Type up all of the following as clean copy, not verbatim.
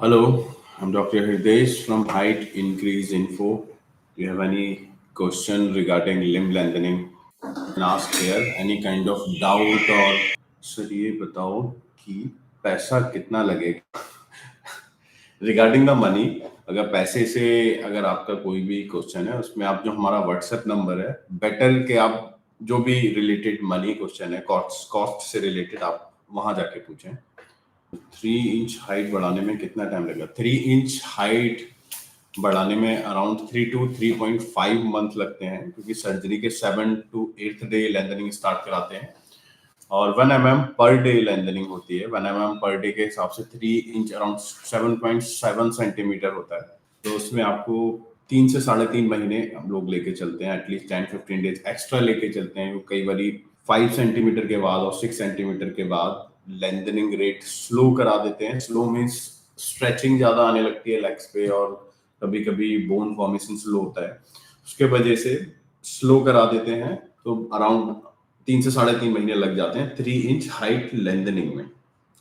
Hello, I'm Dr. Hridesh from Height Increase Info. Do you have any question regarding limb lengthening? You can ask here any kind of doubt or sir ये बताओ कि पैसा कितना लगेगा regarding the money. अगर पैसे से अगर आपका कोई भी क्वेश्चन है उसमें आप जो हमारा व्हाट्सएप नंबर है बेटर के आप जो भी रिलेटेड मनी क्वेश्चन है कॉस्ट से रिलेटेड आप वहां जाके पूछें। 3 इंच हाइट बढ़ाने में कितना टाइम लगेगा? 3 इंच हाइट बढ़ाने में अराउंड 3 to 3.5 मंथ लगते हैं, क्योंकि सर्जरी के 7 to 8 डे लेंथनिंग स्टार्ट कराते हैं और 1 mm पर डे लेंथनिंग होती है। 1 mm पर डे के हिसाब से 3 इंच अराउंड 7.7 सेंटीमीटर होता है। तो उसमें आपको 3 से 3.5 महीने हम लोग लेके चलते हैं, एटलीस्ट 10-15 डेज एक्स्ट्रा लेके चलते हैं। कई बारी 5 सेंटीमीटर के बाद और 6 सेंटीमीटर के बाद लेंथनिंग रेट स्लो करा देते हैं। स्लो मीन्स स्ट्रेचिंग ज्यादा आने लगती है लेग्स पे और कभी कभी बोन फॉर्मेशन स्लो होता है, उसके वजह से स्लो करा देते हैं। तो अराउंड 3 से 3.5 महीने लग जाते हैं 3 इंच हाइट लेंथनिंग में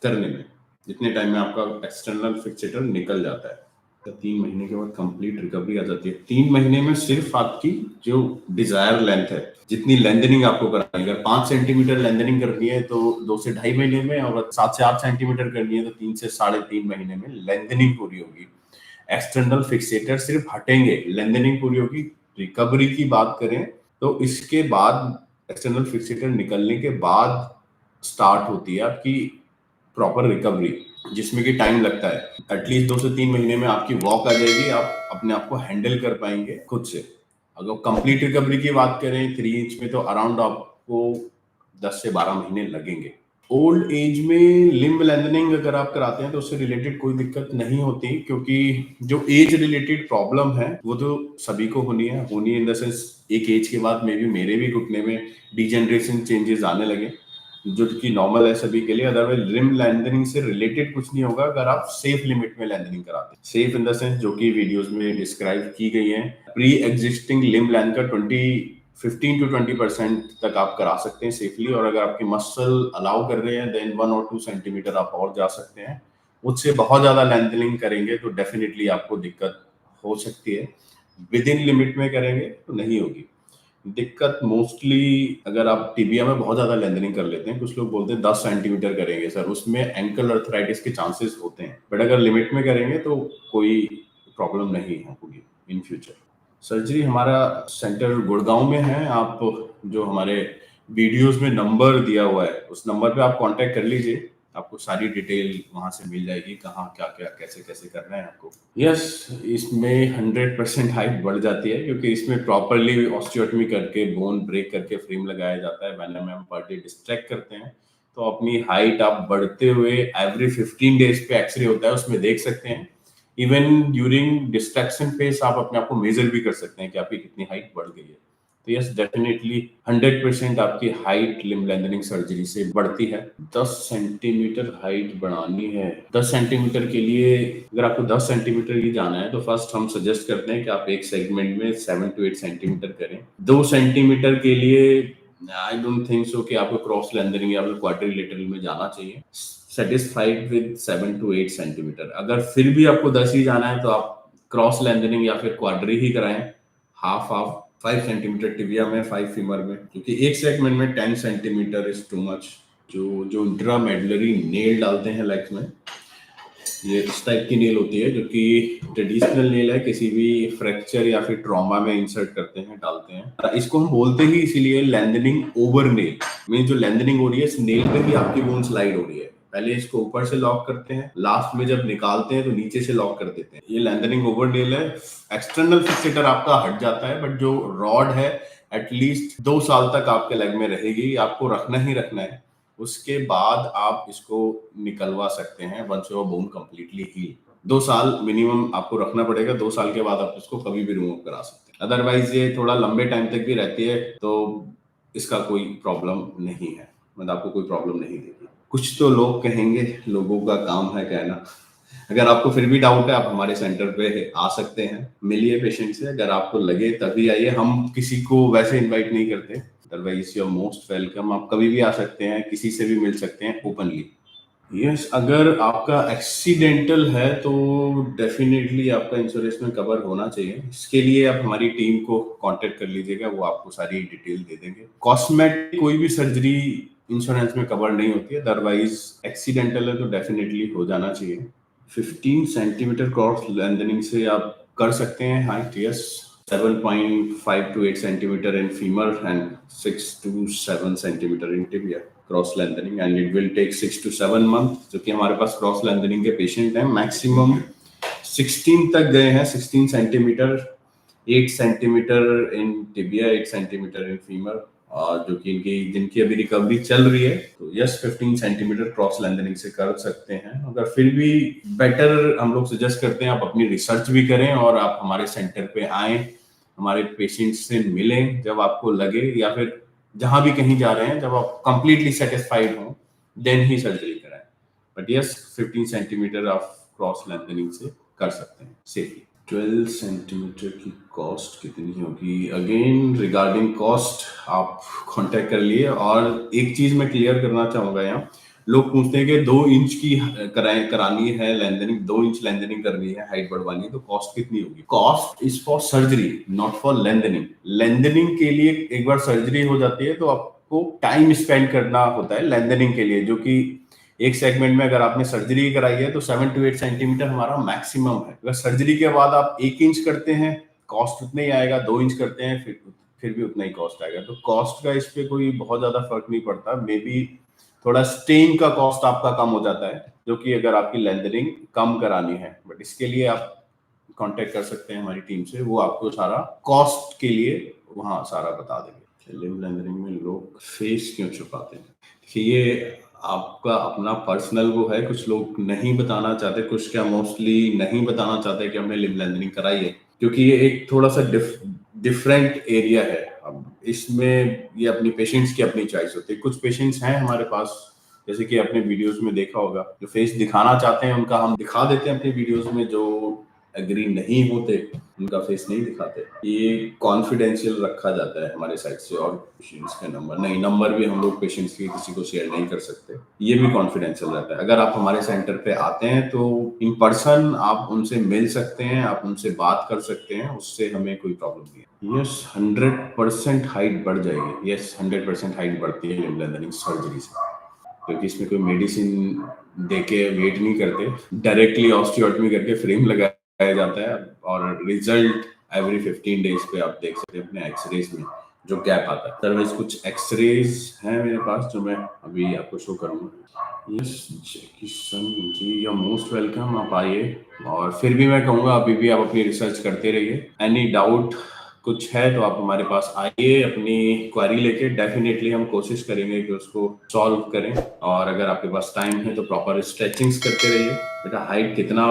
करने में, जितने टाइम में आपका एक्सटर्नल फिक्सेटर निकल जाता है। तो 3 महीने के बाद कंप्लीट रिकवरी आ जाती है। 3 महीने में सिर्फ आपकी जो डिजायर लेंथ है, जितनी लेंथनिंग आपको करानी है, अगर 5 सेंटीमीटर लेंथनिंग करनी है तो 2 से ढाई महीने में, और 7 से 8 सेंटीमीटर करनी है तो 3 से 3.5 महीने में लेंथनिंग पूरी होगी। एक्सटर्नल फिक्सेटर सिर्फ हटेंगे, लेंथनिंग पूरी होगी। रिकवरी की बात करें तो इसके बाद एक्सटर्नल फिक्सेटर निकलने के बाद स्टार्ट होती है आपकी प्रॉपर रिकवरी, जिसमें कि टाइम लगता है। एटलीस्ट 2 से 3 महीने में आपकी वॉक आ जाएगी, आप अपने आप को हैंडल कर पाएंगे खुद से। अगर कंप्लीट रिकवरी की बात करें 3 इंच में तो अराउंड आपको 10 से 12 महीने लगेंगे। ओल्ड एज में लिम्ब लेंथनिंग अगर आप कराते हैं तो उससे रिलेटेड कोई दिक्कत नहीं होती, क्योंकि जो एज रिलेटेड प्रॉब्लम है वो तो सभी को होनी इन द सेंस एक एज के बाद मे भी मेरे भी घुटने में डिजेनरेशन चेंजेस आने लगे, जो कि नॉर्मल है सभी के लिए। अदरवाइज लिम्ब लेंथनिंग से रिलेटेड कुछ नहीं होगा अगर आप सेफ लिमिट में लेंथनिंग कराते हैं। सेफ इन द सेंस जो कि वीडियोस में डिस्क्राइब की गई है। प्री एग्जिस्टिंग लिम्ब लेंथ का 15 to 20% तक आप करा सकते हैं सेफली, और अगर आपके मसल अलाउ कर रहे हैं देन 1 or 2 सेंटीमीटर आप और जा सकते हैं। उससे बहुत ज्यादा लेंथनिंग करेंगे तो डेफिनेटली आपको दिक्कत हो सकती है। विद इन लिमिट में करेंगे तो नहीं होगी दिक्कत। मोस्टली अगर आप टिबिया में बहुत ज्यादा लेंथनिंग कर लेते हैं, कुछ लोग बोलते हैं 10 सेंटीमीटर करेंगे सर, उसमें एंकल अर्थराइटिस के चांसेस होते हैं, बट अगर लिमिट में करेंगे तो कोई प्रॉब्लम नहीं होगी इन फ्यूचर। सर्जरी हमारा सेंटर गुड़गांव में है। आप जो हमारे वीडियोस में नंबर दिया हुआ है उस नंबर पे आप कांटेक्ट कर लीजिए, आपको सारी डिटेल वहां से मिल जाएगी, कहाँ क्या क्या कैसे कैसे करना है आपको। यस, इसमें 100% हाइट बढ़ जाती है, क्योंकि इसमें प्रॉपरली ऑस्टियोटमी करके बोन ब्रेक करके फ्रेम लगाया जाता है। 1 mm पर डे डिस्ट्रैक्ट करते हैं तो अपनी हाइट आप बढ़ते हुए एवरी 15 डेज पे एक्सरे होता है, उसमें देख सकते हैं। इवन ड्यूरिंग डिस्ट्रैक्शन फेज आप अपने आप को मेजर भी कर सकते हैं कि आपकी कितनी हाइट बढ़ गई है। तो यस, डेफिनेटली 100% आपकी हाइट लिम्ब लेंथनिंग सर्जरी से बढ़ती है। 10 सेंटीमीटर हाइट बढ़ानी है, 10 सेंटीमीटर के लिए अगर आपको 10 सेंटीमीटर ही जाना है तो फर्स्ट हम सजेस्ट करते हैं कि आप एक सेगमेंट में 7 to 8 सेंटीमीटर करें। 2 सेंटीमीटर के लिए आई डोंट थिंक सो कि आपको क्रॉस लेंथनिंग या फिर क्वाड्रिलेटरल में जाना चाहिए। Satisfied with 7 to 8 centimetre. अगर फिर भी आपको 10 ही जाना है तो आप क्रॉस लेंथनिंग या फिर क्वाड्री ही कराएं, हाफ हाफ। 5 सेंटीमीटर टिबिया में, 5 फीमर में, क्योंकि एक सेगमेंट में 10 सेंटीमीटर इज टू मच। जो इंट्रामेडुलरी नेल डालते हैं लेग्स में, ये इस टाइप की नेल होती है जो कि ट्रेडिशनल नेल है, किसी भी फ्रैक्चर या फिर ट्रॉमा में इंसर्ट करते हैं, डालते हैं। इसको हम बोलते ही इसीलिए लेंथनिंग ओवर नेल। मीन जो लेंथनिंग हो रही है इस नेल पे भी आपकी बोन स्लाइड हो रही है। पहले इसको ऊपर से लॉक करते हैं, लास्ट में जब निकालते हैं तो नीचे से लॉक कर देते हैं। ये लेंथनिंग ओवर नेल है। एक्सटर्नल फिक्सेटर आपका हट जाता है, बट जो रॉड है एटलीस्ट 2 साल तक आपके लेग में रहेगी, आपको रखना ही रखना है। उसके बाद आप इसको निकलवा सकते हैं once your bone completely heal. 2 साल मिनिमम आपको रखना पड़ेगा, 2 साल के बाद आप इसको कभी भी रिमूव करा सकते हैं। अदरवाइज ये थोड़ा लंबे टाइम तक भी रहती है तो इसका कोई प्रॉब्लम नहीं है, मतलब आपको कोई प्रॉब्लम नहीं देगी। कुछ तो लोग कहेंगे, लोगों का काम है कहना। अगर आपको फिर भी डाउट है आप हमारे सेंटर पे आ सकते हैं, मिलिए पेशेंट से, अगर आपको लगे तभी आइए। हम किसी को वैसे इनवाइट नहीं करते। Otherwise you are most welcome, आप कभी भी आ सकते हैं, किसी से भी मिल सकते हैं ओपनली। यस, अगर आपका एक्सीडेंटल है तो डेफिनेटली आपका इंश्योरेंस में कवर होना चाहिए। इसके लिए आप हमारी टीम को कांटेक्ट कर लीजिएगा, वो आपको सारी डिटेल दे देंगे। कॉस्मेटिक कोई भी सर्जरी इंश्योरेंस में कवर नहीं होती है, अदरवाइज एक्सीडेंटल है तो डेफिनेटली हो जाना चाहिए। 15 सेंटीमीटर क्रॉस लेंथनिंग से आप कर सकते हैं height, yes. 7.5 to 8 centimeter in femur and 6 to 7 centimeter in tibia cross lengthening, and it will take 6 to 7 month. जो कि हमारे पास क्रॉस लेंथनिंग के पेशेंट हैं, मैक्सिमम 16 तक गए हैं, 16 centimetre, 8 centimetre in tibia, 8 centimetre in femur, और जो कि इनकी जिनकी अभी रिकवरी चल रही है, तो यस 15 सेंटीमीटर क्रॉस लेंथनिंग से कर सकते हैं। अगर फिर भी बेटर हम लोग सजेस्ट करते हैं आप अपनी रिसर्च भी करें और आप हमारे सेंटर पे आए, हमारे पेशेंट से मिलें जब आपको लगे, या फिर जहां भी कहीं जा रहे हैं जब आप कंप्लीटली सेटिस्फाइड हो, देन ही सर्जरी कराएं। But yes 15 centimetre of cross lengthening से कर सकते हैं सेफली। 12 सेंटीमीटर की कॉस्ट कितनी होगी? अगेन रिगार्डिंग कॉस्ट आप कांटेक्ट कर लिए। और एक चीज मैं क्लियर करना चाहूंगा, यहाँ लोग पूछते हैं कि 2 इंच की करानी है लेंथनिंग, 2 इंच लेंथनिंग करनी है, हाइट बढ़वानी है, तो कॉस्ट कितनी होगी? Cost is for surgery, not for lengthening. Lengthening के लिए एक बार सर्जरी हो जाती है तो आपको टाइम स्पेंड करना होता है लेंथनिंग के लिए, जो कि एक सेगमेंट में अगर आपने सर्जरी कराई है तो 7 to 8 सेंटीमीटर हमारा मैक्सिमम है। अगर सर्जरी के बाद आप 1 इंच करते हैं, कॉस्ट उतना ही आएगा। 2 इंच करते हैं, फिर भी उतना ही कॉस्ट आएगा। तो कॉस्ट का इस पे कोई बहुत ज्यादा फर्क नहीं पड़ता। मे बी थोड़ा स्टेन का कॉस्ट आपका कम हो जाता है, जो कि अगर आपकी लेंथनिंग कम करानी है, बट इसके लिए आप कांटेक्ट कर सकते हैं हमारी टीम से, वो आपको सारा कॉस्ट के लिए वहाँ सारा बता देंगे। लिम्ब लेंथनिंग में लोग फेस क्यों छुपाते हैं? देखिए, ये आपका अपना पर्सनल वो है। कुछ लोग नहीं बताना चाहते, कुछ क्या मोस्टली नहीं बताना चाहते कि हमने लिम्ब लेंथनिंग कराई है, क्योंकि ये एक थोड़ा सा डिफरेंट एरिया है। अब इसमें ये अपनी पेशेंट्स की अपनी चॉइस होती है। कुछ पेशेंट्स हैं हमारे पास, जैसे कि आपने वीडियोस में देखा होगा, जो फेस दिखाना चाहते हैं उनका हम दिखा देते हैं अपने वीडियोस में, जो एग्री नहीं होते उनका फेस नहीं दिखाते। ये कॉन्फिडेंशियल रखा जाता है हमारे साइड से। और पेशेंट्स का नंबर भी हम लोग पेशेंट्स के किसी को शेयर नहीं कर सकते, ये भी कॉन्फिडेंशियल रहता है। अगर आप हमारे सेंटर पे आते हैं तो इन पर्सन आप उनसे मिल सकते हैं, आप उनसे बात कर सकते हैं, उससे हमें कोई प्रॉब्लम नहीं है। यस 100% हाइट बढ़ जाएगी। यस 100% हाइट बढ़ती है लिम्ब लेंथनिंग सर्जरी से, क्योंकि इसमें कोई मेडिसिन देके वेट नहीं करते, डायरेक्टली ऑस्टियोटमी करके फ्रेम लगाया जाता है, और रिजल्ट एवरी 15 डेज पे आप देख सकते हैं अपने एक्सरेज में जो गैप आता है। अदरवाइज कुछ एक्सरेज हैं मेरे पास जो मैं अभी आपको शो करूंगा। Yes Kishan ji, you most welcome, आप आइए। और फिर भी मैं कहूँगा अभी भी आप अपनी रिसर्च करते रहिए। एनी डाउट कुछ है तो आप हमारे पास आइए अपनी क्वेरी लेके, डेफिनेटली हम कोशिश करेंगे कि उसको सॉल्व करें। और अगर आपके पास टाइम है तो प्रॉपर स्ट्रेचिंग्स करते रहिए। बेटा हाइट कितना?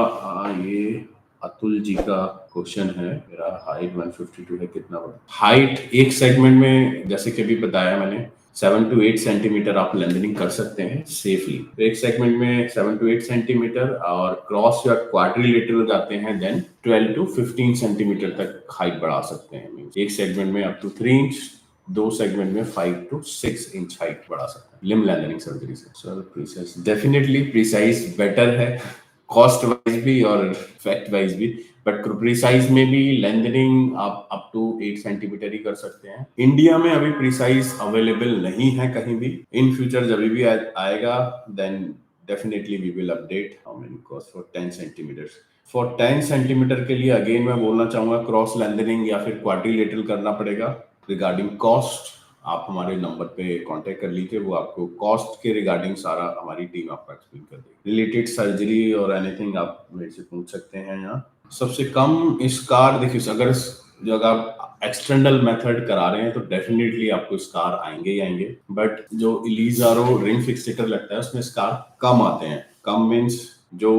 ये अतुल जी का क्वेश्चन है। मेरा हाइट 152 है, कितना बड़ा हाइट? एक सेगमेंट में जैसे कि अभी बताया मैंने 7 to 8 सेंटीमीटर आप लेंथनिंग कर सकते हैं सेफली। तो एक सेगमेंट में 7 to 8 सेंटीमीटर, और क्रॉस या क्वाड्रिलेटरल जाते हैं देन 12 to 15 सेंटीमीटर तक हाइट बढ़ा सकते हैं। एक सेगमेंट में अप टू 3 इंच, 2 सेगमेंट में 5 to 6 इंच हाइट बढ़ा सकते हैं लिम्ब लेंथनिंग सर्जरी से। Sir precise, definitely precise better है, कॉस्ट वाइज भी और फैक्ट वाइज भी। बट प्रिसाइज में भी लेंथनिंग आप अप टू 8 सेंटीमीटर ही कर सकते हैं। इंडिया में अभी प्रिसाइज अवेलेबल नहीं है कहीं भी। इन फ्यूचर जब भी आएगा then definitely we will update how many cost for 10 centimetre. For 10 centimetre के लिए अगेन मैं बोलना चाहूंगा क्रॉस लेंथनिंग या फिर क्वाड्रिलेटरल करना पड़ेगा। रिगार्डिंग कॉस्ट आप हमारे नंबर पे कांटेक्ट कर लीजिए, वो आपको कॉस्ट के रिगार्डिंग सारा हमारी टीम आपको एक्सप्लेन कर देगी। रिलेटेड सर्जरी और एनीथिंग आप मेरे से पूछ सकते हैं। यहाँ सबसे कम स्कार देखिए, अगर आप एक्सटर्नल मेथड करा रहे हैं तो डेफिनेटली आपको स्कार आएंगे ही आएंगे। बट जो इलीजारो रिंग फिक्सेटर लगता है उसमें स्कार कम आते हैं। कम मीन्स जो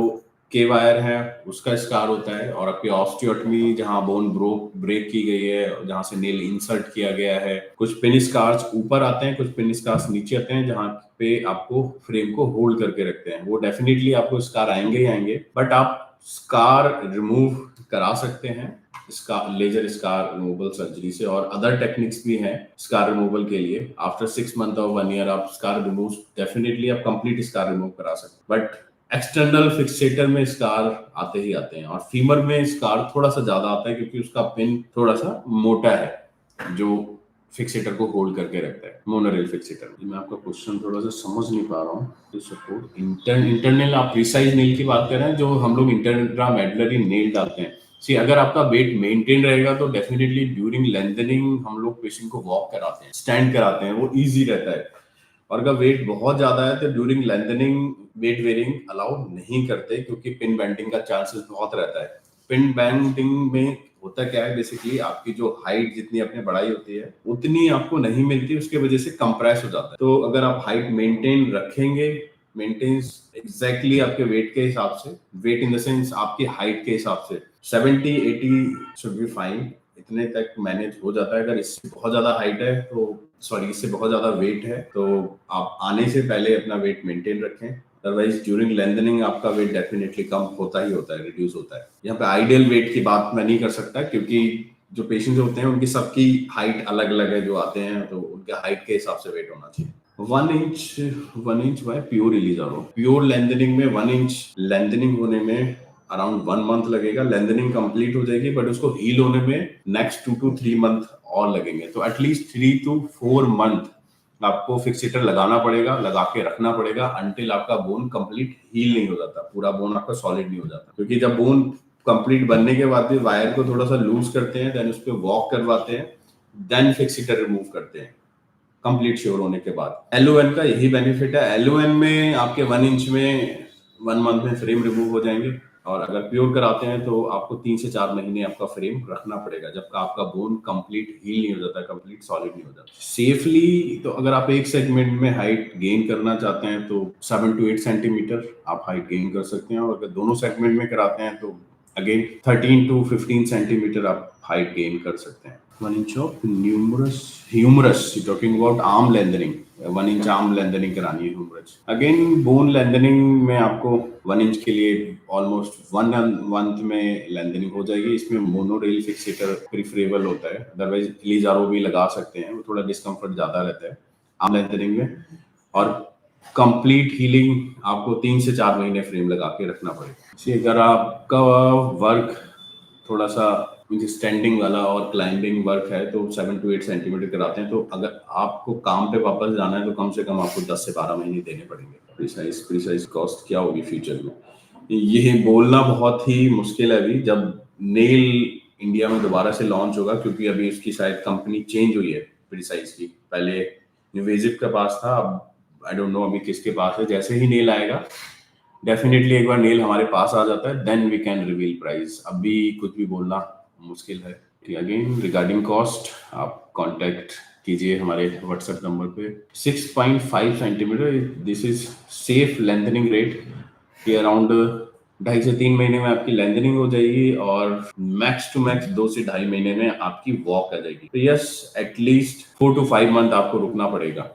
के वायर है उसका स्कार होता है, और आपकी ऑस्टियोटमी जहां बोन ब्रेक की गई है, जहां से नेल इंसर्ट किया गया है, कुछ पिन स्कार्स ऊपर आते हैं, कुछ पिन स्कार्स नीचे आते हैं, जहां पे आपको फ्रेम को होल्ड करके रखते हैं। वो डेफिनेटली आपको स्कार आएंगे ही आएंगे, बट आप स्कार रिमूव करा सकते हैं लेजर स्कार रिमूवल सर्जरी से, और अदर टेक्निक्स भी हैं स्कार रिमूवल के लिए। आफ्टर 6 मंथ और 1 ईयर आप स्कार रिमूव, डेफिनेटली आप कंप्लीट स्कार रिमूव करा सकते हैं, बट एक्सटर्नल फिक्सेटर में स्कार आते ही आते हैं, और फीमर में स्कार थोड़ा सा ज्यादा आता है क्योंकि उसका पिन थोड़ा सा मोटा है जो फिक्सेटर को होल्ड करके रखता है, मोनोरेल फिक्सेटर। मैं आपका क्वेश्चन थोड़ा सा समझ नहीं पा रहा हूँ। तो सपोर्ट इंटरनल, आप प्रिसाइज नेल की बात कर रहे हैं, जो हम लोग इंटरमेडलरी नेल डालते हैं। सी अगर आपका वेट मेंटेन रहेगा तो डेफिनेटली ड्यूरिंग लेंथनिंग हम लोग पेशेंट को वॉक कराते हैं, स्टैंड कराते हैं, वो इजी रहता है। और अगर वेट बहुत ज्यादा है तो during lengthening weight bearing allow नहीं करते, क्योंकि पिन बेंडिंग का चांसेस बहुत रहता है। पिन बेंडिंग में होता क्या है, बेसिकली आपकी जो हाइट जितनी अपनी बढ़ाई होती है उतनी आपको नहीं मिलती, उसके वजह से कंप्रेस हो जाता है। तो अगर आप हाइट मेंटेन रखेंगे, मेंटेन्स एग्जैक्टली आपके वेट के हिसाब से, वेट इन द सेंस आपकी हाइट के हिसाब से 70-80 शुड बी फाइन, इतने तक मैनेज हो जाता है। अगर इससे बहुत ज्यादा हाइट है तो सॉरी इससे बहुत ज्यादा वेट है तो आप आने से पहले अपना वेट मेंटेन रखें, अदरवाइज ड्यूरिंग लेंथनिंग आपका वेट डेफिनेटली कम होता ही होता है, रिड्यूस होता है। यहाँ पे आइडियल वेट की बात मैं नहीं कर सकता, क्योंकि जो पेशेंट्स होते हैं उनकी सबकी हाइट अलग अलग है, जो आते हैं तो उनके हाइट के हिसाब से वेट होना चाहिए। 1 inch by pure Ilizarov, pure lengthening में 1 इंच लेंथनिंग होने में अराउंड 1 मंथ लगेगा, लेंथनिंग कंप्लीट हो जाएगी, बट उसको हील होने में नेक्स्ट 2 to 3 मंथ और लगेंगे। तो एटलीस्ट 3 to 4 मंथ आपको फिक्सेटर लगाना पड़ेगा, लगा के रखना पड़ेगा, अंटिल आपका बोन कंप्लीट हील नहीं हो जाता, पूरा बोन आपका सॉलिड नहीं हो जाता। क्योंकि जब बोन कंप्लीट बनने के बाद भी वायर को थोड़ा सा लूज करते हैं, देन उस पर वॉक करवाते हैं, देन फिक्सेटर रिमूव करते हैं कंप्लीट श्योर होने के बाद। एलओएन का यही बेनिफिट है, एलओएन में आपके 1 इंच में 1 मंथ में फ्रेम रिमूव हो जाएंगे, और अगर प्योर कराते हैं तो आपको 3 से 4 महीने आपका फ्रेम रखना पड़ेगा, जब आपका बोन कंप्लीट हील नहीं हो जाता, कंप्लीट सॉलिड नहीं हो जाता सेफली। तो अगर आप एक सेगमेंट में हाइट गेन करना चाहते हैं तो 7 to 8 सेंटीमीटर आप हाइट गेन कर सकते हैं, और अगर दोनों सेगमेंट में कराते हैं तो अगेन 13 to 15 सेंटीमीटर आप हाइट गेन कर सकते हैं। 1 inch of humerus, you're talking about arm lengthening, 1 inch arm lengthening करानी है humerus। अगेन बोन लेंथनिंग में आपको 1 इंच के लिए ऑलमोस्ट 1 मंथ में लेंथनिंग हो जाएगी। इसमें मोनोरेल फिक्सेटर प्रिफरेबल होता है, अदरवाइज इलीजारो भी लगा सकते हैं, वो थोड़ा डिस्कम्फर्ट ज्यादा रहता है आर्म लेंथनिंग में। और कंप्लीट हीलिंग आपको 3 से 4 महीने फ्रेम लगा के रखना पड़ेगा। अगर आपका वर्क थोड़ा सा स्टैंडिंग वाला और क्लाइंबिंग वर्क है तो 7 to 8 सेंटीमीटर कराते हैं। तो अगर आपको काम पे वापस जाना है तो कम से कम आपको 10 से 12 महीने देने पड़ेंगे। प्रिसाइज कॉस्ट क्या होगी फ्यूचर में, ये बोलना बहुत ही मुश्किल है अभी, जब नेल इंडिया में दोबारा से लॉन्च होगा, क्योंकि अभी उसकी शायद कंपनी चेंज हुई है प्रिसाइज की। पहले निवेजिव के पास था, अब आई डोंट नो अभी किसके पास है। जैसे ही नेल आएगा डेफिनेटली, एक बार नेल हमारे पास आ जाता है then we can reveal price, अभी कुछ भी बोलना मुश्किल है। अगेन रिगार्डिंग कॉस्ट आप कांटेक्ट कीजिए हमारे व्हाट्सएप नंबर पे। 6.5 centimetre, this is safe lengthening rate, कि अराउंड 2.5 से 3 महीने में आपकी लेंथनिंग हो जाएगी, और मैक्स टू मैक्स 2 से 2.5 महीने में आपकी वॉक आ जाएगी। तो यस, एटलीस्ट 4 to 5 मंथ आपको रुकना पड़ेगा।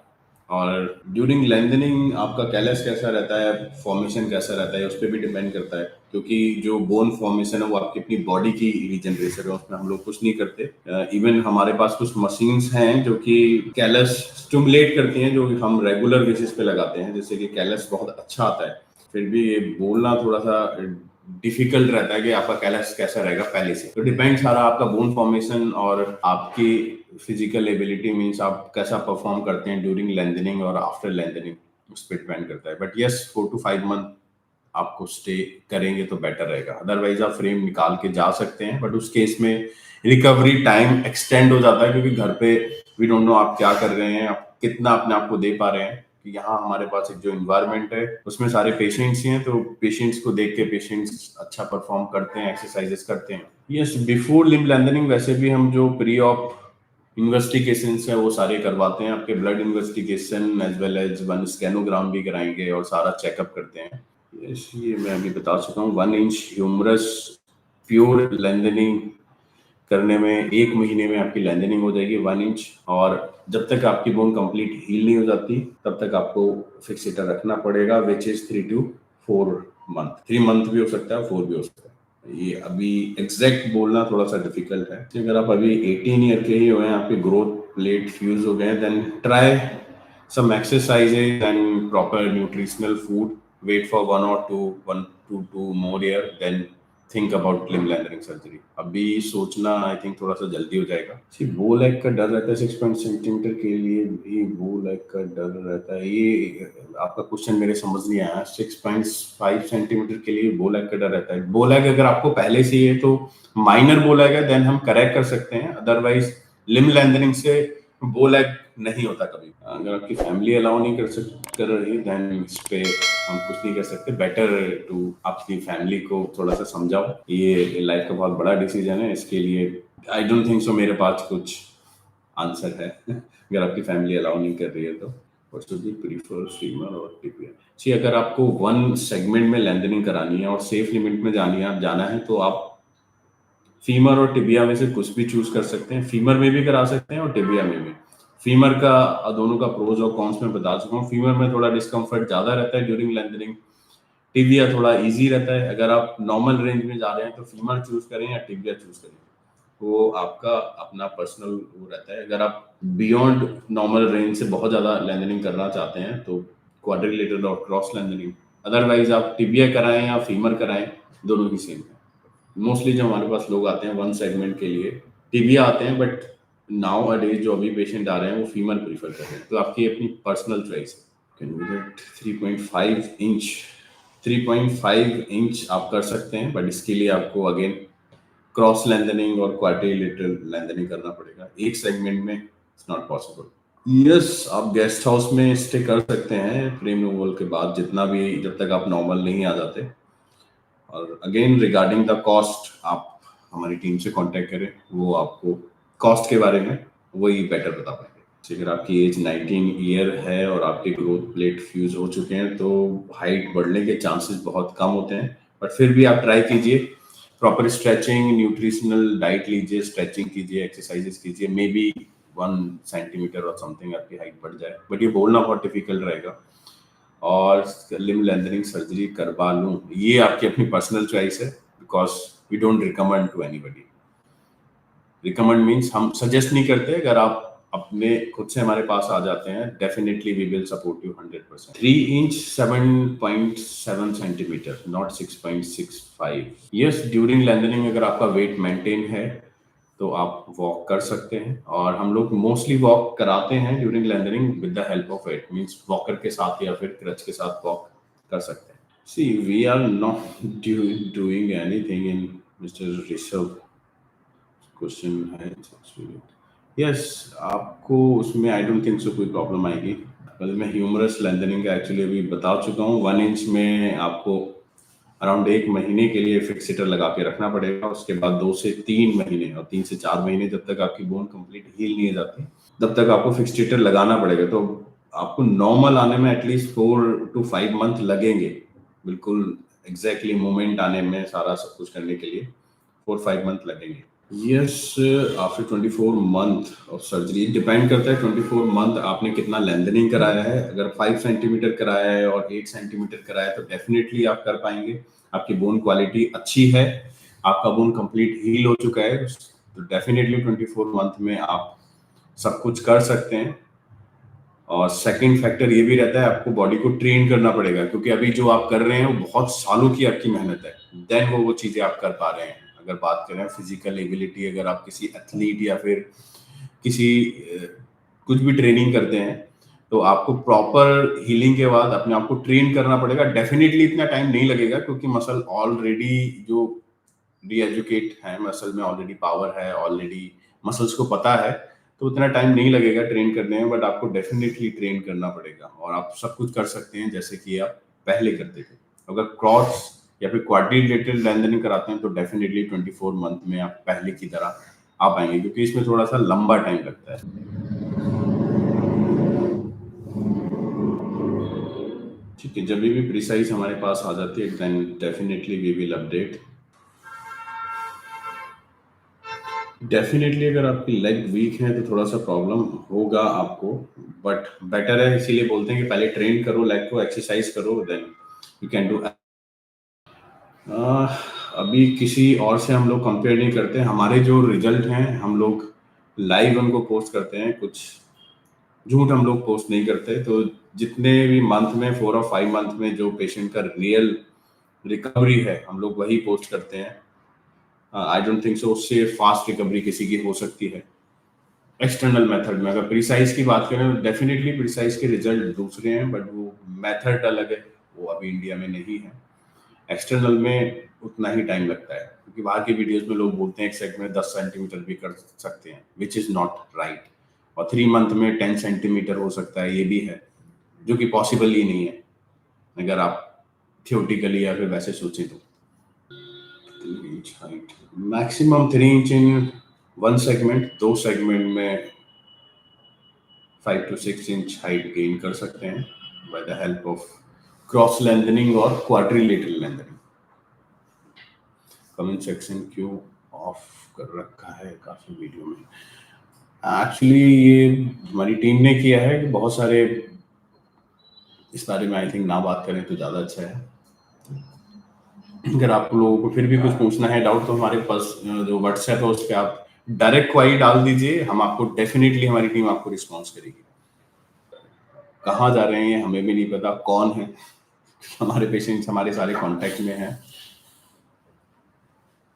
और ड्यूरिंग लेंथनिंग आपका कैलस कैसा रहता है, फॉर्मेशन कैसा रहता है, उस पर भी डिपेंड करता है, क्योंकि जो बोन फॉर्मेशन है वो आपकी अपनी बॉडी की रीजनरेशन है, उसमें हम लोग कुछ नहीं करते। इवन हमारे पास कुछ मशीन्स हैं जो कि कैलस स्टिमुलेट करती हैं, जो हम रेगुलर बेसिस पे लगाते हैं, जैसे कि कैलस बहुत अच्छा आता है। फिर भी ये बोलना थोड़ा सा डिफिकल्ट रहता है कि आपका कैलस कैसा रहेगा पहले से। तो डिपेंड सारा आपका बोन फॉर्मेशन और आपकी फिजिकल एबिलिटी, मीन्स आप कैसा परफॉर्म करते हैं ड्यूरिंग लेंथनिंग और आफ्टर लेंथनिंग, उस पर डिपेंड करता है। बट यस, 4 to 5 मंथ आपको स्टे करेंगे तो बेटर रहेगा, अदरवाइज आप फ्रेम निकाल के जा सकते हैं, बट उस केस में रिकवरी टाइम एक्सटेंड हो जाता है, क्योंकि घर पे वी डोंट नो आप क्या कर रहे हैं, आप कितना अपने आप को दे पा रहे हैं। यहाँ हमारे पास एक जो इन्वायरमेंट है उसमें सारे पेशेंट्स ही हैं, तो पेशेंट्स को देख के पेशेंट्स अच्छा परफॉर्म करते हैं, एक्सरसाइजेस करते हैं। यस, बिफोर लिम्ब लेंथनिंग वैसे भी हम जो प्री ऑप इन्वेस्टिगेशन है वो सारे करवाते हैं, आपके blood investigation as well as 1 scanogram भी कराएंगे और सारा चेकअप करते हैं। यस, ये मैं अभी बता चुका हूँ। 1 इंच ह्यूमरस प्योर लेंथनिंग करने में 1 महीने में आपकी लेंथनिंग हो जाएगी 1 इंच, और जब तक आपकी बोन कंप्लीट हील नहीं हो जाती तब तक आपको फिक्सेटर रखना पड़ेगा, which is 3 to 4 month. 3 month भी हो सकता है, 4 भी हो सकता है। ये अभी एग्जैक्ट बोलना थोड़ा सा डिफिकल्ट है। अगर आप अभी 18 ईयर के ही हुए हैं, आपके ग्रोथ प्लेट फ्यूज हो गए, then try some exercises and proper nutritional food. Wait for 1 to 2 more year, then think about limb lengthening surgery. अभी सोचना आई थिंक थोड़ा सा जल्दी हो जाएगा। सी बो लेग का डर रहता है 6 सेंटीमीटर के लिए भी, बो लेग का डर रहता है। ये आपका क्वेश्चन मेरे समझ नहीं आया। 6.5 सेंटीमीटर के लिए बो लेग का डर रहता है। बो लेग अगर आपको पहले से ही है तो माइनर बो लेग है, देन हम करेक्ट कर सकते हैं। अदरवाइज लिम्ब लेंथनिंग से बो लेग नहीं होता कभी। अगर आपकी फैमिली अलाउ नहीं कर रही, देन इस पे हम कुछ नहीं कर सकते। बेटर टू आपकी फैमिली को थोड़ा सा समझाओ। ये लाइफ का बहुत बड़ा डिसीजन है, इसके लिए आई डोंट थिंक सो मेरे पास कुछ आंसर है। अगर आपकी फैमिली अलाउ नहीं कर रही है तो what should you prefer, femur और टिबिया? जी, अगर आपको वन सेगमेंट में लेंथनिंग करानी है और सेफ लिमिट में जाना है तो आप फीमर और टिबिया में से कुछ भी चूज कर सकते हैं। फीमर में भी करा सकते हैं और टिबिया में भी। फीमर का दोनों का प्रोज और कॉन्स में बता चुका हूँ। फीमर में थोड़ा डिस्कम्फर्ट ज्यादा रहता है ड्यूरिंग लेंथनिंग, टिबिया थोड़ा इजी रहता है। अगर आप नॉर्मल रेंज में जा रहे हैं तो फीमर चूज करें या टिबिया चूज करें, वो आपका अपना पर्सनल वो रहता है। अगर आप बियॉन्ड नॉर्मल रेंज से बहुत ज्यादा लेंथनिंग करना चाहते हैं तो क्वाड्रिलेटरल और क्रॉस लेंथनिंग। अदरवाइज आप टिबिया कराएं या फीमर कराएं, दोनों ही सेम है। मोस्टली जो हमारे पास लोग आते हैं वन सेगमेंट के लिए टिबिया आते हैं, बट नाउ अडेज जो अभी पेशेंट आ रहे हैं वो फीमर प्रीफर कर रहे हैं। तो आपकी अपनी पर्सनल चॉइस है। Can we get 3.5 inch? 3.5 inch आप कर सकते हैं, बट इसके लिए आपको अगेन क्रॉस लेंथनिंग और क्वाड्रिलेटरल लेंथनिंग करना पड़ेगा। एक सेगमेंट में इट्स नॉट पॉसिबल। यस, आप गेस्ट हाउस में स्टे कर सकते हैं फ्रेम रिमूवल के बाद, जितना भी, जब तक आप नॉर्मल नहीं आ जाते। और अगेन रिगार्डिंग द कॉस्ट, आप हमारी टीम से कांटेक्ट करें, वो आपको कॉस्ट के बारे में वही बेटर बता पाएंगे। अगर आपकी एज 19 ईयर है और आपके ग्रोथ प्लेट फ्यूज हो चुके हैं तो हाइट बढ़ने के चांसेस बहुत कम होते हैं, बट फिर भी आप ट्राई कीजिए। प्रॉपर स्ट्रेचिंग, न्यूट्रिशनल डाइट लीजिए, स्ट्रेचिंग कीजिए, एक्सरसाइजेस कीजिए। मे बी 1 सेंटीमीटर और समथिंग आपकी हाइट बढ़ जाए, बट ये बोलना बहुत डिफिकल्ट रहेगा। और लिम्ब लेंथनिंग सर्जरी करवा लूं, ये आपकी अपनी पर्सनल चॉइस है, because we don't recommend to anybody. Recommend means हम सजेस्ट नहीं करते। अगर आप अपने खुद से हमारे पास आ जाते हैं, definitely we will support you 100%। 3 inch 7.7 centimetre, not 6.65। Yes, during lengthening अगर आपका वेट मेंटेन है तो आप वॉक कर सकते हैं, और हम लोग मोस्टली वॉक कराते हैं during lengthening with the help of weight, means walker के साथ या फिर क्रच के साथ वॉक कर सकते हैं। See we are not doing anything in Mister Rishabh. Question है यस, आपको उसमें आई डोंट थिंक सो कोई प्रॉब्लम आएगी। कल मैं ह्यूमरस लेंथनिंग का एक्चुअली अभी बता चुका हूँ। 1 इंच में आपको अराउंड 1 महीने के लिए फिक्सेटर लगा के रखना पड़ेगा। उसके बाद 2 से 3 महीने और 3 से 4 महीने, जब तक आपकी बोन कंप्लीट हील नहीं हो जाती, तब तक आपको फिक्सेटर लगाना पड़ेगा। तो आपको नॉर्मल आने में एटलीस्ट 4 to 5 मंथ लगेंगे, बिल्कुल एग्जैक्टली मूवमेंट आने में, सारा सब कुछ करने के लिए 4-5 मंथ लगेंगे। Yes, after 24 month of surgery, depend करता है 24 मंथ आपने कितना लेंथनिंग कराया है। अगर 5 सेंटीमीटर कराया है और 8 सेंटीमीटर कराया है तो डेफिनेटली आप कर पाएंगे। आपकी बोन क्वालिटी अच्छी है, आपका बोन कंप्लीट हील हो चुका है, तो डेफिनेटली 24 मंथ में आप सब कुछ कर सकते हैं। और सेकंड फैक्टर ये भी रहता है, आपको बॉडी को ट्रेन करना पड़ेगा, क्योंकि अभी जो आप कर रहे हैं वो बहुत सालों की आपकी मेहनत है, देन वो चीजें आप कर पा रहे हैं। अगर बात करें फिजिकल एबिलिटी, अगर आप किसी एथलीट या फिर किसी कुछ भी ट्रेनिंग करते हैं तो आपको प्रॉपर हीलिंग के बाद अपने आप को ट्रेन करना पड़ेगा। डेफिनेटली इतना टाइम नहीं लगेगा, क्योंकि मसल ऑलरेडी जो री एजुकेट है, मसल में ऑलरेडी पावर है, ऑलरेडी मसल्स को पता है, तो उतना टाइम नहीं लगेगा ट्रेन करने में। बट आपको डेफिनेटली ट्रेन करना पड़ेगा और आप सब कुछ कर सकते हैं जैसे कि आप पहले करते थे। अगर क्रॉस या फिर क्वाड्रिलेटरल लेंथनिंग कराते हैं तो डेफिनेटली 24 मंथ में आप पहले की तरह आ पाएंगे, क्योंकि इसमें थोड़ा सा लंबा टाइम लगता है। ठीक है, जब भी प्रिसाइज हमारे पास आ जाती है then definitely we will update. Definitely अगर आपकी लेग वीक है तो थोड़ा सा प्रॉब्लम होगा आपको, बट बेटर है, इसीलिए बोलते हैं कि पहले ट्रेन करो लेग को, एक्सरसाइज करो, देन यू कैन डू। अभी किसी और से हम लोग कंपेयर नहीं करते, हमारे जो रिजल्ट हैं हम लोग लाइव उनको पोस्ट करते हैं, कुछ झूठ हम लोग पोस्ट नहीं करते। तो जितने भी मंथ में 4 और 5 मंथ में जो पेशेंट का रियल रिकवरी है हम लोग वही पोस्ट करते हैं। आई डोंट थिंक सो उससे फास्ट रिकवरी किसी की हो सकती है एक्सटर्नल मेथड में। अगर प्रिसाइज की बात करें तो डेफिनेटली प्रिसाइज के रिजल्ट दूसरे हैं, बट वो मेथड अलग है, वो अभी इंडिया में नहीं है। एक्सटर्नल में उतना ही टाइम लगता है, क्योंकि बाहर की वीडियोस में लोग बोलते हैं एक सेट में 10 सेंटीमीटर भी कर सकते हैं, विच इज़ नॉट राइट। और 3 मंथ में 10 सेंटीमीटर हो सकता है, ये भी है, जो कि पॉसिबल ही नहीं है अगर आप थियोटिकली या फिर वैसे सोचें तो। 3 inch height, maximum 3 inch in one segment, 2 segment में 5 to 6 इंच हाइट गेन कर सकते हैं by the help of cross lengthening और क्वाड्रिलेटरल लेंथनिंग। कमेंट सेक्शन क्यों ऑफ कर रखा है काफी वीडियो में? एक्चुअली ये हमारी टीम ने किया है कि बहुत सारे, इस बारे में आई थिंक ना बात करें तो ज़्यादा अच्छा है। अगर आप लोगों को फिर भी कुछ पूछना है डाउट, तो हमारे पास जो व्हाट्सएप है उस पर आप डायरेक्ट क्वारी डाल दीजिए, हम आपको डेफिनेटली, हमारी टीम आपको रिस्पॉन्स करेगी। कहाँ जा रहे हैं हमें भी नहीं पता, कौन है, हमारे पेशेंट्स हमारे सारे कांटेक्ट में हैं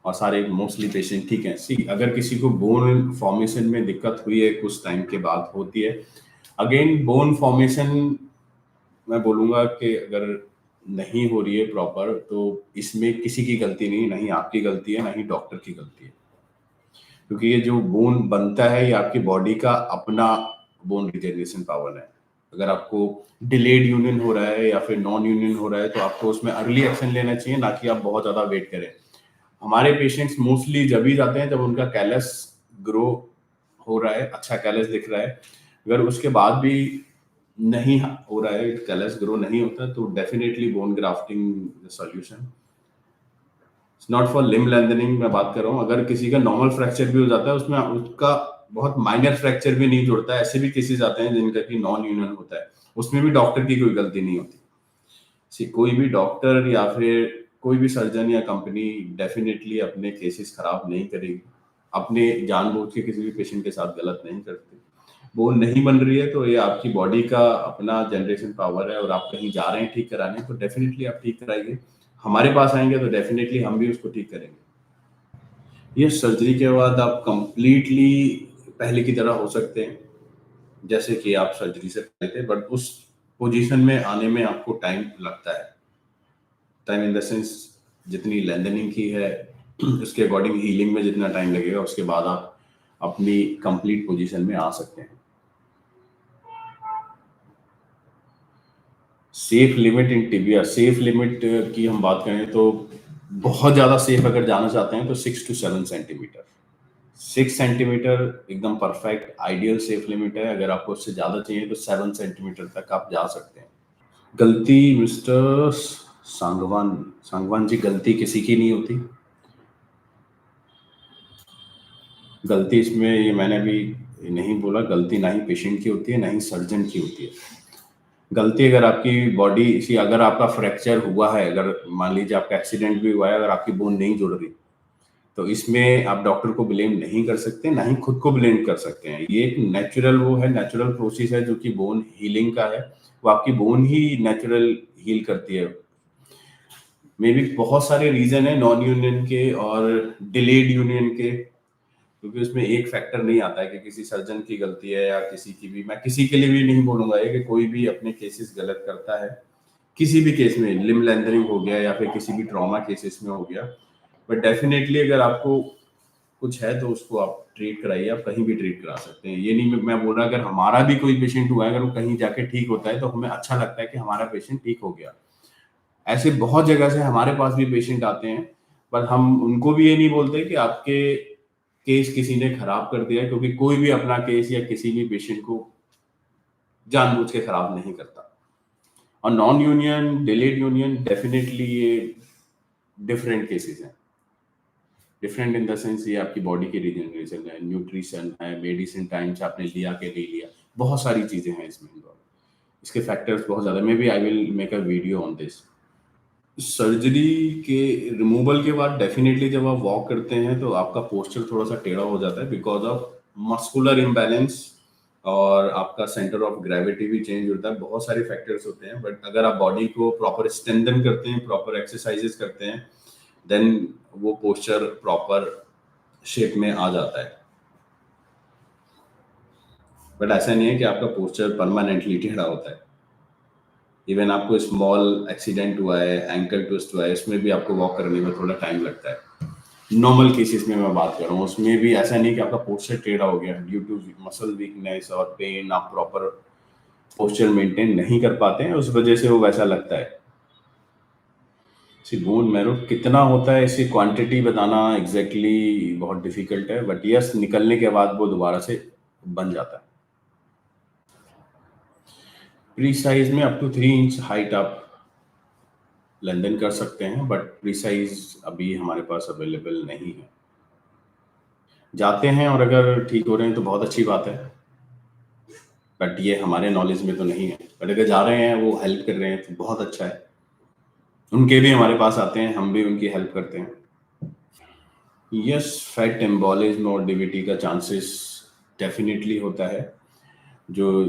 और सारे मोस्टली पेशेंट ठीक हैं। सी, अगर किसी को बोन फॉर्मेशन में दिक्कत हुई है, कुछ टाइम के बाद होती है। अगेन बोन फॉर्मेशन मैं बोलूँगा कि अगर नहीं हो रही है प्रॉपर, तो इसमें किसी की गलती नहीं, ना ही आपकी गलती है, ना ही डॉक्टर की गलती है। क्योंकि ये जो बोन बनता है ये आपकी बॉडी का अपना बोन रिजेनरेशन पावर है। अगर आपको डिलेड यूनियन हो रहा है या फिर नॉन यूनियन हो रहा है, तो आपको उसमें अर्ली एक्शन लेना चाहिए, ना कि आप बहुत ज़्यादा वेट करें। हमारे पेशेंट्स मोस्टली जब ही जाते हैं जब उनका कैलस ग्रो हो रहा है, अच्छा कैलस दिख रहा है। अगर उसके बाद भी नहीं हो रहा है, कैलस ग्रो नहीं होता, तो definitely bone grafting solution. Not for limb lengthening मैं बात कर रहा हूँ। अगर किसी का नॉर्मल फ्रैक्चर भी हो जाता है, उसमें उसका बहुत माइनर फ्रैक्चर भी नहीं जुड़ता है, ऐसे भी केसेस आते हैं जिनका कि नॉन यूनियन होता है, उसमें भी डॉक्टर की कोई गलती नहीं होती। कोई भी डॉक्टर या फिर कोई भी सर्जन या कंपनी डेफिनेटली अपने केसेस खराब नहीं करेगी, अपने जानबूझ के किसी भी पेशेंट के साथ गलत नहीं करती। बोन नहीं बन रही है तो ये आपकी बॉडी का अपना जनरेशन पावर है, और आप कहीं जा रहे हैं ठीक कराने, तो डेफिनेटली आप ठीक कराइए। हमारे पास आएंगे तो डेफिनेटली हम भी उसको ठीक करेंगे। ये सर्जरी के बाद आप कंप्लीटली पहले की तरह हो सकते हैं जैसे कि आप सर्जरी से पहले थे, बट उस पोजीशन में आने में आपको टाइम लगता है। टाइम इन द सेंस, जितनी लेंथनिंग की है उसके अकॉर्डिंग हीलिंग में जितना टाइम लगेगा, उसके बाद आप अपनी कंप्लीट पोजीशन में आ सकते हैं। Safe limit in tibia, safe limit की हम बात करें तो बहुत ज़्यादा सेफ अगर जाना चाहते हैं तो 6 to 7 सेंटीमीटर। 6 सेंटीमीटर एकदम परफेक्ट आइडियल सेफ लिमिट है। अगर आपको उससे ज़्यादा चाहिए तो 7 सेंटीमीटर तक आप जा सकते हैं। गलती मिस्टर सांगवान, सांगवान जी, गलती किसी की नहीं होती। गलती इसमें ये मैंने भी नहीं बोला, गलती ना ही पेशेंट की होती है ना ही सर्जन की होती है। गलती अगर आपकी बॉडी इसी, अगर आपका फ्रैक्चर हुआ है, अगर मान लीजिए आपका एक्सीडेंट भी हुआ है, अगर आपकी बोन नहीं जुड़ रही, तो इसमें आप डॉक्टर को ब्लेम नहीं कर सकते, ना ही खुद को ब्लेम कर सकते हैं। ये एक नेचुरल वो है, नेचुरल प्रोसेस है जो कि बोन हीलिंग का है। वो आपकी बोन ही नेचुरल हील करती है। मे बी बहुत सारे रीजन है नॉन यूनियन के और डिलेड यूनियन के, क्योंकि उसमें एक फैक्टर नहीं आता है कि किसी सर्जन की गलती है या किसी की भी। मैं किसी के लिए भी नहीं बोलूंगा ये कि कोई भी अपने केसेस गलत करता है। किसी भी केस में लिम्ब लेंथरिंग हो गया या फिर किसी भी ट्रॉमा केसेस में हो गया, बट डेफिनेटली अगर आपको कुछ है तो उसको आप ट्रीट कराइए। आप कहीं भी ट्रीट करा सकते हैं। ये नहीं मैं बोल रहा, अगर हमारा भी कोई पेशेंट हुआ है, अगर वो कहीं जाके ठीक होता है तो हमें अच्छा लगता है कि हमारा पेशेंट ठीक हो गया। ऐसे बहुत जगह से हमारे पास भी पेशेंट आते हैं, पर हम उनको भी ये नहीं बोलते कि आपके केस किसी ने खराब कर दिया है, क्योंकि कोई भी अपना केस या किसी भी पेशेंट को जानबूझ के खराब नहीं करता। और non union, delayed union, definitely ये डिफरेंट केसेस हैं। डिफरेंट इन द सेंस ये आपकी बॉडी की रिजेनरेशन है, न्यूट्रिशन है, मेडिसिन टाइम से आपने लिया कि नहीं लिया, बहुत सारी चीजें हैं इसमें इन्वॉल्व। इसके फैक्टर्स बहुत ज्यादा, maybe I will make a video on this. Surgery के रिमूवल के बाद डेफिनेटली जब आप वॉक करते हैं तो आपका पोस्चर थोड़ा सा टेढ़ा हो जाता है बिकॉज ऑफ मस्कुलर इम्बैलेंस, और आपका सेंटर ऑफ ग्रेविटी भी चेंज होता है। बहुत सारे फैक्टर्स होते हैं, बट अगर आप बॉडी को प्रॉपर स्ट्रेंथन करते हैं, प्रॉपर एक्सरसाइजेस करते हैं, देन वो पोस्चर प्रॉपर शेप में आ जाता है। बट ऐसा नहीं है कि आपका पोस्चर परमानेंटली टेढ़ा होता है। इवन आपको स्मॉल एक्सीडेंट हुआ है, एंकल ट्विस्ट हुआ है, इसमें भी आपको वॉक करने में थोड़ा टाइम लगता है। नॉर्मल केसेस में मैं बात कर रहा हूँ, उसमें भी ऐसा नहीं कि आपका पोस्चर टेढ़ा हो गया ड्यू टू मसल वीकनेस और पेन, आप प्रॉपर पोस्चर मेंटेन नहीं कर पाते हैं, उस वजह से वो वैसा लगता है। सी बोन मैरो कितना होता है, इसकी क्वांटिटी बताना एग्जैक्टली बहुत डिफिकल्ट है, बट यस, निकलने के बाद वो दोबारा से बन जाता है। प्री साइज में अप टू 3 इंच हाइट आप लंदन कर सकते हैं, बट प्री साइज अभी हमारे पास अवेलेबल नहीं है। जाते हैं और अगर ठीक हो रहे हैं तो बहुत अच्छी बात है, बट ये हमारे नॉलेज में तो नहीं है। बट अगर जा रहे हैं, वो हेल्प कर रहे हैं तो बहुत अच्छा है। उनके भी हमारे पास आते हैं, हम भी उनकी हेल्प करते हैं। यस, फैट एम्बोलिज्म और डीवीटी का चांसेस डेफिनेटली होता है, जो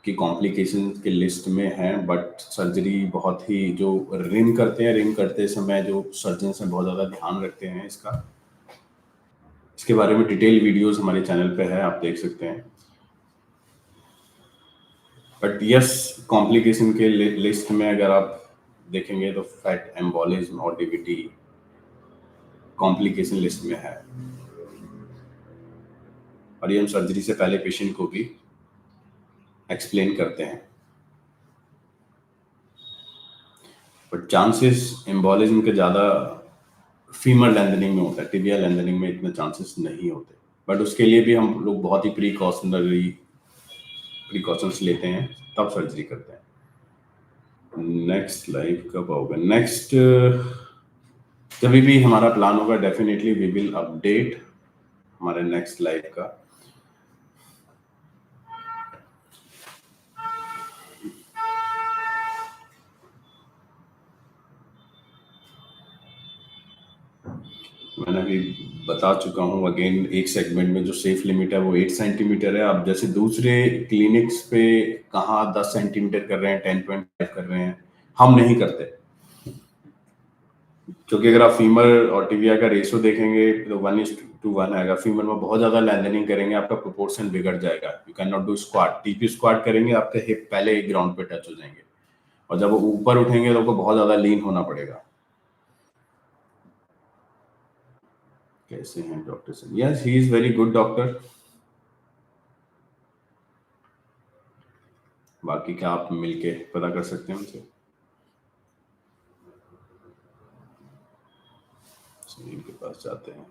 कि कॉम्प्लिकेशन के लिस्ट में है। बट सर्जरी बहुत ही, जो रिम करते हैं, रिम करते समय जो सर्जन से बहुत ज़्यादा ध्यान रखते हैं इसका, इसके बारे में डिटेल वीडियोस हमारे चैनल पे है, आप देख सकते हैं। बट यस, कॉम्प्लिकेशन के लिस्ट में अगर आप देखेंगे तो फैट एम्बोलिज्म और डीवीटी कॉम्प्लिकेशन लिस्ट में है, और ये हम सर्जरी से पहले पेशेंट को भी एक्सप्लेन करते हैं। बट चांसेस एम्बोलिज्म के ज़्यादा फीमर लैंदनिंग में होता है, टिबिया लैंदनिंग में इतने चांसेस नहीं होते। बट उसके लिए भी हम लोग बहुत ही प्रिकॉशंस लेते हैं, तब सर्जरी करते हैं। नेक्स्ट लाइव कब होगा? नेक्स्ट जब भी हमारा प्लान होगा, डेफिनेटली वी विल अपडेट हमारे नेक्स्ट लाइव का। मैंने अभी बता चुका हूँ अगेन, एक सेगमेंट में जो सेफ लिमिट है वो 8 सेंटीमीटर है। आप जैसे दूसरे क्लिनिक्स पे कहाँ 10 सेंटीमीटर कर रहे हैं, 10.5 कर रहे हैं, हम नहीं करते। क्योंकि अगर आप फीमर और टिबिया का रेशो देखेंगे तो 1:1 आएगा। फीमर में बहुत ज्यादा लैंदनिंग करेंगे, आपका प्रोपोर्शन बिगड़ जाएगा। You can not do squat. TP squat करेंगे, आपके हिप पहले ग्राउंड पे टच हो जाएंगे, और जब वो ऊपर उठेंगे तो आपको बहुत ज्यादा लीन होना पड़ेगा। कैसे हैं doctor sir? Yes, he is very good doctor. बाकी क्या आप मिलके पता कर सकते हैं उनसे। सुनील के पास जाते हैं,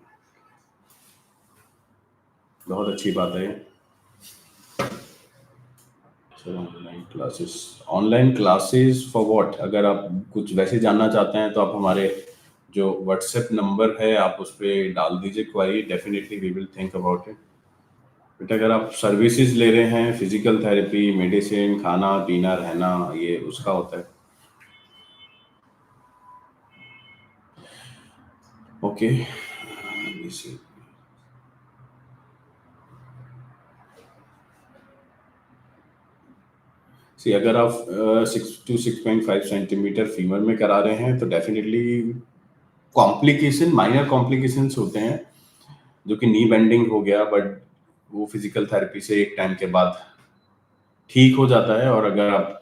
बहुत अच्छी बात है। Sir online classes for what? अगर आप कुछ वैसे जानना चाहते हैं तो आप हमारे जो व्हाट्सएप नंबर है आप उस पर डाल दीजिए query, definitely we will think about it. But अगर आप सर्विसेज ले रहे हैं, फिजिकल थेरेपी, मेडिसिन, खाना पीना रहना, ये उसका होता है। ओके, सी अगर आप 6 to 6.5 सेंटीमीटर फीमर में करा रहे हैं तो डेफिनेटली कॉम्प्लिकेशन, माइनर कॉम्प्लिकेशंस होते हैं, जो कि नी बेंडिंग हो गया, बट वो फिजिकल थेरेपी से एक टाइम के बाद ठीक हो जाता है। और अगर आप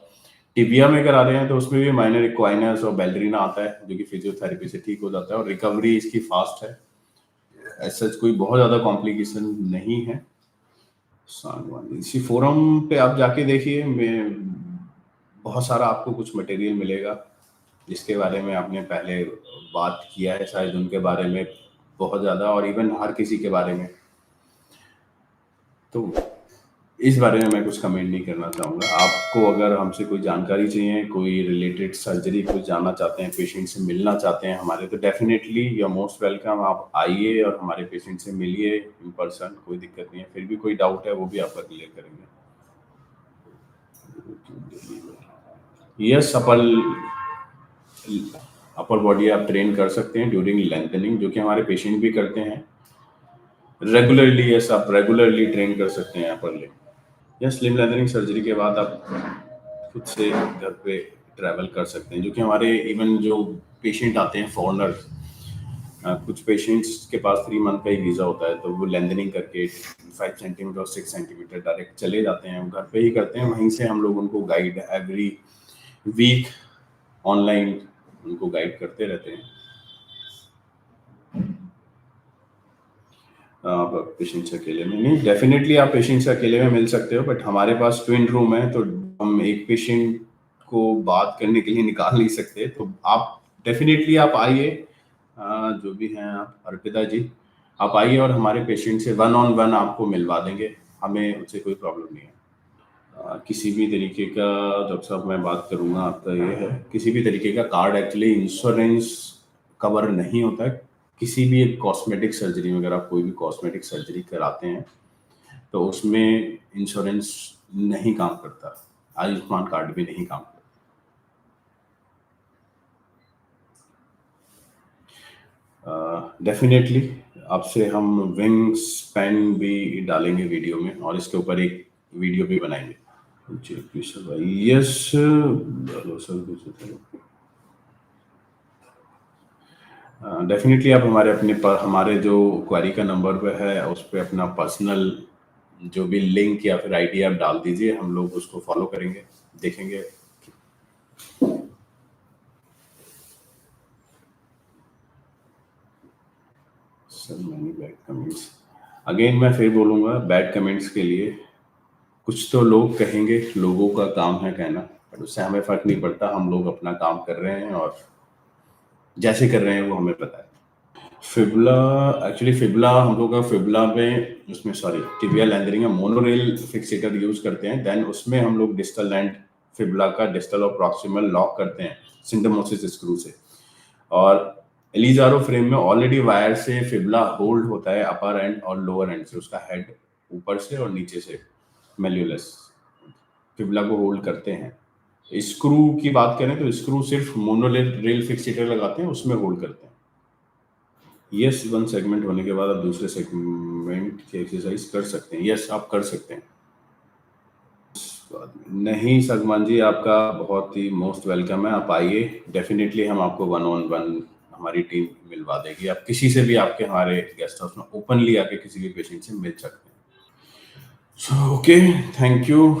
टिबिया में करा रहे हैं तो उसमें भी माइनर इक्वाइनस और बेल्ड्रीना आता है, जो कि फिजियोथेरेपी से ठीक हो जाता है, और रिकवरी इसकी फास्ट है। ऐसा कोई बहुत ज़्यादा कॉम्प्लिकेशन नहीं है। सांगवानी इसी फोरम पे आप जाके देखिए, मैं बहुत सारा आपको कुछ मटेरियल मिलेगा जिसके बारे में आपने पहले बात किया है, शायद उनके बारे में बहुत ज़्यादा, और इवन हर किसी के बारे में। तो इस बारे में मैं कुछ कमेंट नहीं करना चाहूँगा। आपको अगर हमसे कोई जानकारी चाहिए, कोई रिलेटेड सर्जरी कुछ जानना चाहते हैं, पेशेंट से मिलना चाहते हैं हमारे, तो definitely you are most welcome. आप आइए और हमारे पेशेंट से मिलिए इन पर्सन, कोई दिक्कत नहीं है। फिर भी कोई डाउट है वो भी आपका क्लियर करेंगे। यस, अपन अपर बॉडी आप ट्रेन कर सकते हैं ड्यूरिंग लेंथनिंग, जो कि हमारे पेशेंट भी करते हैं रेगुलरली। यस, आप रेगुलरली ट्रेन कर सकते हैं upper limb. Yes, limb lengthening surgery के बाद आप खुद से घर पे ट्रैवल कर सकते हैं, जो कि हमारे इवन जो पेशेंट आते हैं फॉरेनर, कुछ पेशेंट्स के पास 3 मंथ का ही वीज़ा होता है, तो वो लेंथनिंग करके 5 सेंटीमीटर और 6 सेंटीमीटर डायरेक्ट चले जाते हैं, वो घर पे ही करते हैं। वहीं से हम लोग उनको गाइड एवरी वीक ऑनलाइन उनको गाइड करते रहते हैं। आप पेशेंट से अकेले में नहीं, डेफिनेटली आप पेशेंट से अकेले में मिल सकते हो, बट हमारे पास ट्विन रूम है, तो हम एक पेशेंट को बात करने के लिए निकाल नहीं सकते। तो आप डेफिनेटली आप आइए, जो भी हैं आप अर्पिता जी, आप आइए और हमारे पेशेंट से 1-on-1 आपको मिलवा देंगे, हमें उससे कोई प्रॉब्लम नहीं है। किसी भी तरीके का, जब साहब मैं बात करूँगा आपका ये है, किसी भी तरीके का कार्ड एक्चुअली इंश्योरेंस कवर नहीं होता है। किसी भी एक कॉस्मेटिक सर्जरी में अगर आप कोई भी कॉस्मेटिक सर्जरी कराते हैं तो उसमें इंश्योरेंस नहीं काम करता, आयुष्मान कार्ड भी नहीं काम करता। डेफिनेटली आपसे हम विंग स्पैन भी डालेंगे वीडियो में, और इसके ऊपर एक वीडियो भी बनाएंगे। जी please sir, yes hello sir. Definitely आप हमारे अपने पर हमारे जो क्वेरी का नंबर पे है उस पे अपना पर्सनल जो भी लिंक या फिर आईडी आप डाल दीजिए, हम लोग उसको फॉलो करेंगे, देखेंगे। Sir many bad comments, again मैं फिर बोलूँगा, बैड कमेंट्स के लिए कुछ तो लोग कहेंगे, लोगों का काम है कहना, बट उससे हमें फ़र्क नहीं पड़ता। हम लोग अपना काम कर रहे हैं और जैसे कर रहे हैं वो हमें पता है। फिबुला, एक्चुअली फिबुला हम लोग का फिबुला में उसमें सॉरी टिबिया लैंडरिंग में मोनोरेल फिक्सेटर यूज़ करते हैं, देन उसमें हम लोग डिस्टल एंड फिबुला का डिस्टल और प्रॉक्सिमल लॉक करते हैं सिंडोमोसिस स्क्रू से। और एलिजारो फ्रेम में ऑलरेडी वायर से फिबुला होल्ड होता है अपर एंड और लोअर एंड से, उसका हेड ऊपर से और नीचे से मेल्यूलस फिबुला को होल्ड करते हैं। स्क्रू की बात करें तो स्क्रू सिर्फ मोनोरेल फिक्सेटर लगाते हैं, उसमें होल्ड करते हैं। यस, 1 सेगमेंट होने के बाद आप दूसरे सेगमेंट की एक्सरसाइज कर सकते हैं। यस, आप कर सकते हैं। नहीं सलमान जी, आपका बहुत ही मोस्ट वेलकम है, आप आइए, डेफिनेटली हम आपको 1-on-1 हमारी टीम मिलवा देगी। आप किसी से भी आपके हमारे गेस्ट हाउस में ओपनली आके किसी भी पेशेंट से मिल सकते हैं। So okay, thank you.